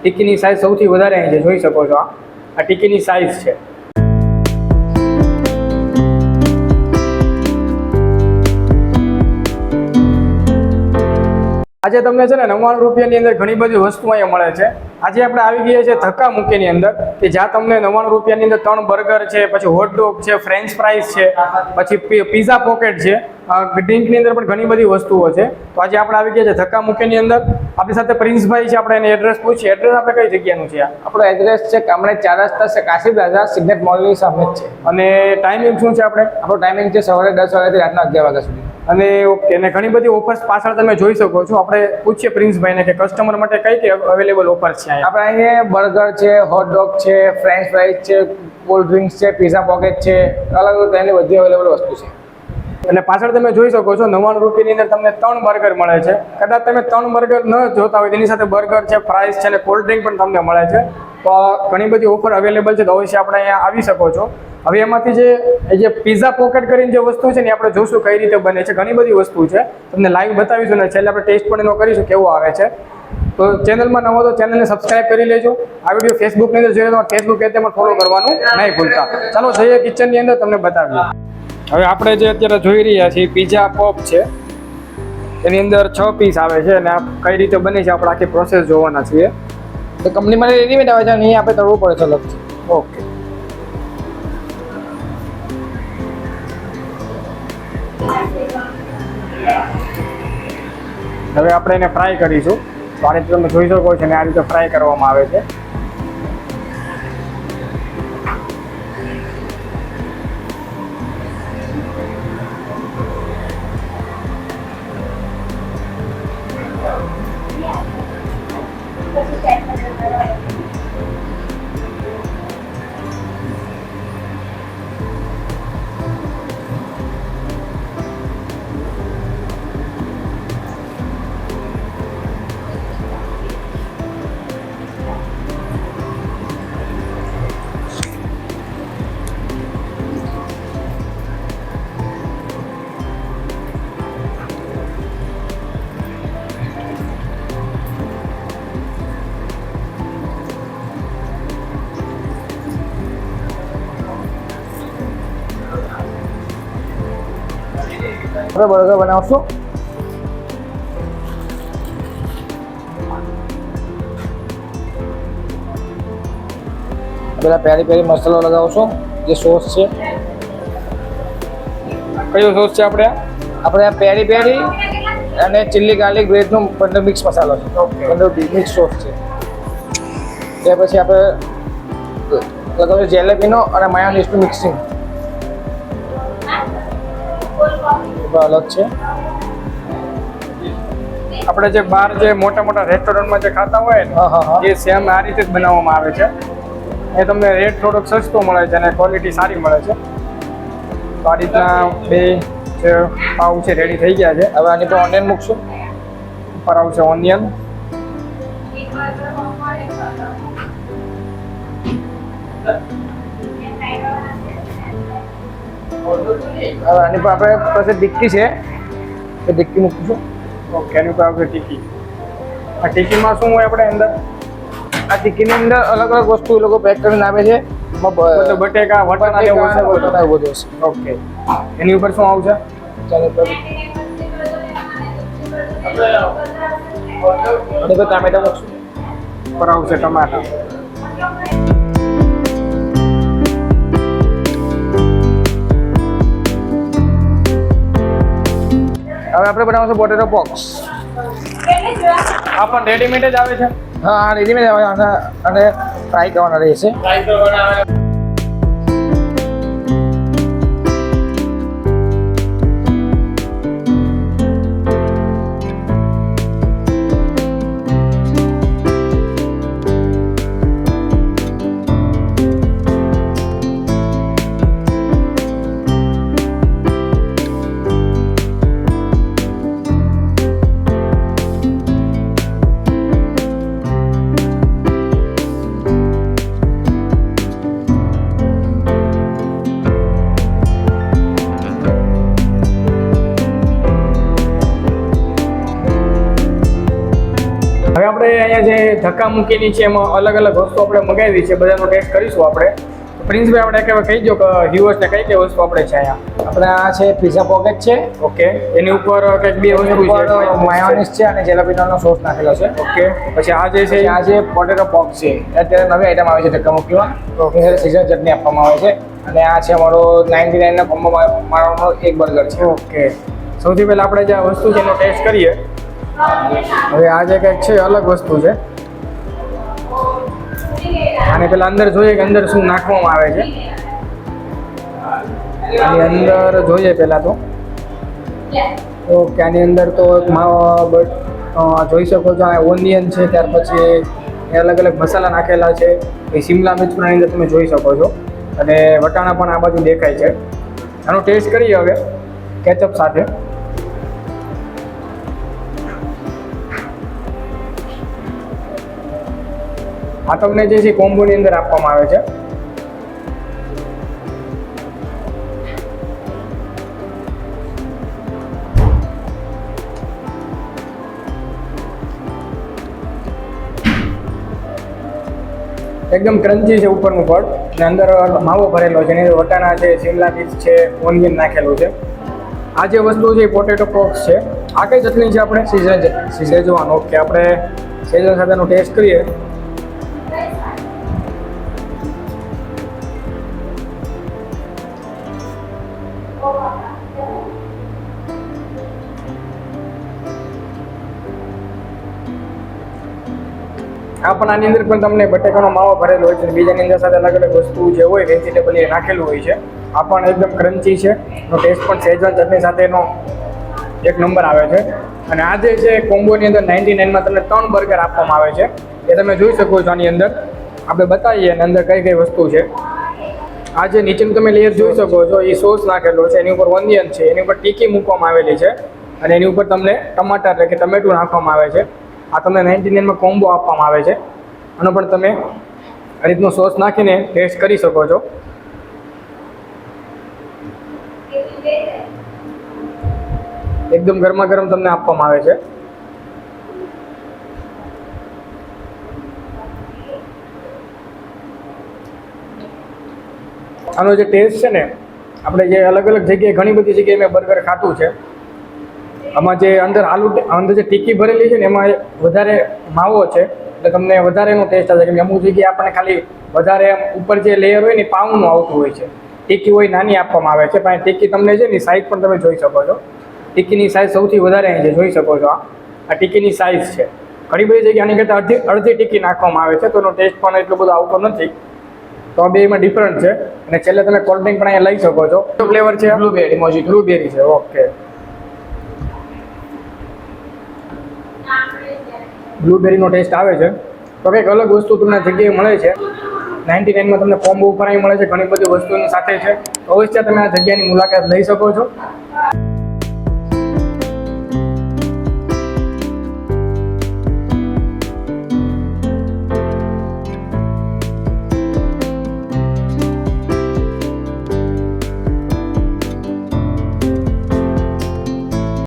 ટિક્કીની size સૌથી વધારે અહીં છે, જોઈ શકો છો. આ ટિક્કીની સાઇઝ છે. આજે તમને છે ને 99 રૂપિયાની અંદર ઘણી બધી વસ્તુ અહીંયા મળે છે. આજે આપણે આવી ગયા છે ધક્કા મૂકીની અંદર, કે જ્યાં તમને 99 રૂપિયાની અંદર 3 બર્ગર છે, પછી હોટડોગ છે, ફ્રેન્ચ ફ્રાઈઝ છે, પછી પીઝા પોકેટ છે, ડ્રિંકની અંદર પણ ઘણી બધી વસ્તુઓ છે. તો આજે આપણે આવી ગયા છે ધક્કા મૂકીની અંદર. આપણી સાથે પ્રિન્સભાઈ છે, આપણે એને એડ્રેસ પૂછીએ. એડ્રેસ આપણે કઈ જગ્યાનું છે? આપણો એડ્રેસ છે કામરેજ 4 રસ્તા છે, કાશી પ્લાઝા, સિગ્નેટ મોલની સામે જ છે. અને ટાઈમિંગ શું છે આપણે? આપણો ટાઈમિંગ છે સવારે 10 વાગ્યાથી રાતના 11 વાગ્યા સુધી. અને ઓકે, અને ઘણી બધી ઓફર્સ પાછળ તમે જોઈ શકો છો. આપણે પૂછીએ પ્રિન્સભાઈને કે કસ્ટમર માટે કઈ કઈ અવેલેબલ ઓફર્સ છે આપણે અહીંયા બર્ગર છે, હોટડોગ છે, ફ્રેન્ચ ફ્રાઈઝ છે, કોલ્ડ ડ્રિંક્સ છે, પીઝા પોકેટ છે, અલગ અલગ તેની બધી અવેલેબલ વસ્તુ છે. એટલે પાછળ તમે જોઈ શકો છો 99 રૂપિયાની અંદર તમને 3 બર્ગર મળે છે. કદાચ તમે 3 બર્ગર ન જોતા હોય તેની સાથે બર્ગર છે, ફ્રાઈઝ છે અને કોલ્ડ ડ્રિંક પણ તમને મળે છે. તો ઘણી બધી ઓફર અવેલેબલ છે, તો અવશ્ય આપણે અહીંયા આવી શકો છો. હવે એમાંથી જે પીઝા પોકેટ કરીને જે વસ્તુ છે ને આપણે જોશું કઈ રીતે બને છે. ઘણી બધી વસ્તુ છે, તમને લાઈવ બતાવીશું ને છેલ્લે આપણે ટેસ્ટ પણ એનો કરીશું કેવો આવે છે. તો ચેનલમાં નવો તો ચેનલને સબસ્ક્રાઇબ કરી લેજો. આ વિડીયો ફેસબુકની અંદર જોઈએ તો ફેસબુક એ પણ ફોલો કરવાનું નહીં ભૂલતા. ચાલો જઈએ કિચનની અંદર, તમને બતાવીએ. હવે આપણે જે અત્યારે જોઈ રહ્યા છીએ પીઝા પોપ છે, એની અંદર 6 પીસ આવે છે અને આ કઈ રીતે બને છે આપણે આખી પ્રોસેસ જોવાના છીએ. તો કંપનીમાં રેડીમેડ આવે છે અને અહીંયા આપણે તળવું પડે છે અલગથી. ઓકે, હવે આપણે એને ફ્રાય કરીશું. તો આ રીતે તમે જોઈ શકો છો ને આ રીતે ફ્રાય કરવામાં આવે છે. આપણે બર્ગર બનાવશું. પેલા પેરી પેરી મસાલો લગાવશું, જે સોસ છે. કયો સોસ છે આપણે? આપણે આ પેરી પેરી અને ચીલી ગાર્લિક બ્રેડનો બંને મિક્સ મસાલો છે. બંને મિક્સ સોસ છે. ત્યાર પછી આપણે લગાવશું જેલેપીનો અને માયોનીઝનું મિક્સિંગ. અલગ છે. આપણે જે બહાર જે મોટા મોટા રેસ્ટોરન્ટમાં જે ખાતા હોય ને એ સેમ આ રીતે જ બનાવવામાં આવે છે. એ તમને રેટ થોડોક સસ્તો મળે છે અને ક્વોલિટી સારી મળે છે. તો આ રીતના 2 જે પાઉં છે રેડી થઈ ગયા છે. હવે આની પર ઓનિયન મૂકશું. ઉપર આવશે ઓનિયન. હવે આની પર આપણે પાસે ટિક્કી છે, એ ટિક્કી મૂકીશું. ઓકે, એની ઉપર આવશે ટિક્કી. આ ટિક્કીમાં શું હોય આપણે અંદર? આ ટિક્કીની અંદર અલગ અલગ વસ્તુ એ લોકો પેક કરીને આપે છે. બટેકા, વટાણા એવું બધું હશે. ઓકે, એની ઉપર શું આવશે? ચાલો ટામેટા મૂકશું. ઉપર આવશે ટમાટા. હવે આપણે બનાવશું પોટેટો બોક્સ. આ પણ રેડીમેડ જ આવે છે? હા, રેડીમેડ આવે અને ફ્રાય કરવાના રહેશે. ધક્કા મૂકીની છે એમાં અલગ અલગ વસ્તુ આપણે મગાવી છે, બધાનો ટેસ્ટ કરીશું આપણે. પ્રિન્સભાઈ આપણે કહેવા કહી દો કે વ્યુઅર્સને કઈ કઈ વસ્તુ આપણે છે અહીંયા. આપણે આ છે પીઝા પોકેટ છે. ઓકે, એની ઉપર કંઈક બે વસ્તુ છે, માયોનીઝ છે અને જેલાપીનોનો સોસ નાખેલો છે. ઓકે, પછી આ જે છે આ જે પોટેટો પોપ છે, અત્યારે નવી આઈટમ આવી છે ધક્કા મૂકીમાં. એની સાથે સીઝન ચટણી આપવામાં આવે છે. અને આ છે અમારો 99 ના કોમ્બોમાં મારો એક બર્ગર છે. ઓકે, સૌથી પહેલાં આપણે જે આ વસ્તુ છે એનો ટેસ્ટ કરીએ. હવે આ જે કંઈક છે અલગ વસ્તુ છે. આને પહેલાં અંદર જોઈએ કે અંદર શું નાખવામાં આવે છે. આની અંદર જોઈએ પહેલાં તો. ઓકે, આની અંદર તો જોઈ શકો છો આ ઓનિયન છે, ત્યાર પછી અલગ અલગ મસાલા નાખેલા છે. એ શિમલા મિર્ચ પણ આની અંદર તમે જોઈ શકો છો, અને વટાણા પણ આ બાજુ દેખાય છે. આનો ટેસ્ટ કરીએ હવે કેચઅપ સાથે. આ તમને જે છે કોમ્બોની અંદર આપવામાં આવે છે. એકદમ ક્રન્ચી છે ઉપરનું ફળ, અને અંદર માવો ભરેલો છે. એની અંદર વટાણા છે, શિમલા મિર્ચ છે, ઓનિયન નાખેલું છે. આ જે વસ્તુ છે એ પોટેટો પોક્સ છે. આ કઈ ચટણી છે આપણે? સીઝન ચટણી. શેઝવાન. ઓકે, આપણે શેઝવાન સાથેનો ટેસ્ટ કરીએ. આ પણ આની અંદર પણ તમને બટેકાનો માવો ભરેલો હોય છે, બીજાની અંદર સાથે અલગ અલગ વસ્તુ જે હોય વેજીટેબલ એ નાખેલું હોય છે. આ પણ એકદમ ક્રન્ચી છે. એનો ટેસ્ટ પણ શેઝવાન ચટણી સાથેનો એક નંબર આવે છે. અને આ જે છે કોમ્બોની અંદર 99માં તમને 3 બર્ગર આપવામાં આવે છે. એ તમે જોઈ શકો છો. આની અંદર આપણે બતાવીએ અને અંદર કઈ કઈ વસ્તુ છે. આ જે નીચેનું તમે લેયર જોઈ શકો છો એ સોસ નાખેલો છે, એની ઉપર ઓનિયન છે, એની ઉપર ટીકી મૂકવામાં આવેલી છે, અને એની ઉપર તમને ટમાટર એટલે કે ટમેટું નાખવામાં આવે છે. આ તમને 99માં કોમ્બો આપવામાં આવે છે. આનો પણ તમે આ રીતનો સોસ નાખીને ટેસ્ટ કરી શકો છો. એકદમ ગરમા ગરમ તમને આપવામાં આવે છે. આનો જે ટેસ્ટ છે ને, આપણે જે અલગ અલગ જગ્યાએ ઘણી બધી જગ્યાએ મેં બર્ગર ખાધું છે. આમાં જે અંદર જે ટીકી ભરેલી છે ને એમાં વધારે માવો છે, એટલે તમને વધારે એનો ટેસ્ટ આવે. કેમ કે અમુક જગ્યાએ આપણને ખાલી વધારે ઉપર જે લેયર હોય ને પાઉનું આવતું હોય છે. ટીકી હોય નાની આપવામાં આવે છે, પણ ટીકી તમને છે ને સાઈઝ પણ તમે જોઈ શકો છો. ટીકીની સાઈઝ સૌથી વધારે અહીં છે, જોઈ શકો છો. આ ટીકીની સાઈઝ છે. ઘણી બધી જગ્યાએ આની કરતાં અડધી ટીકી નાખવામાં આવે છે, તો એનો ટેસ્ટ પણ એટલો બધો આવતો નથી. તો આ બેમાં ડિફરન્ટ છે. અને છેલ્લે તમે કોલ્ડ ડ્રિંક પણ અહીંયા લઈ શકો છો. શું ફ્લેવર છે? બ્લુબેરી મોજી. બ્લુબેરી છે. ઓકે, બ્લુબેરીનો ટેસ્ટ આવે છે. તો કંઈક અલગ વસ્તુ તમને જગ્યાએ મળે છે. 99માં તમને કોમ્બો ઉપર અહીં મળે છે, ઘણી બધી વસ્તુની સાથે છે. અવશ્ય તમે આ જગ્યાની મુલાકાત લઈ શકો છો.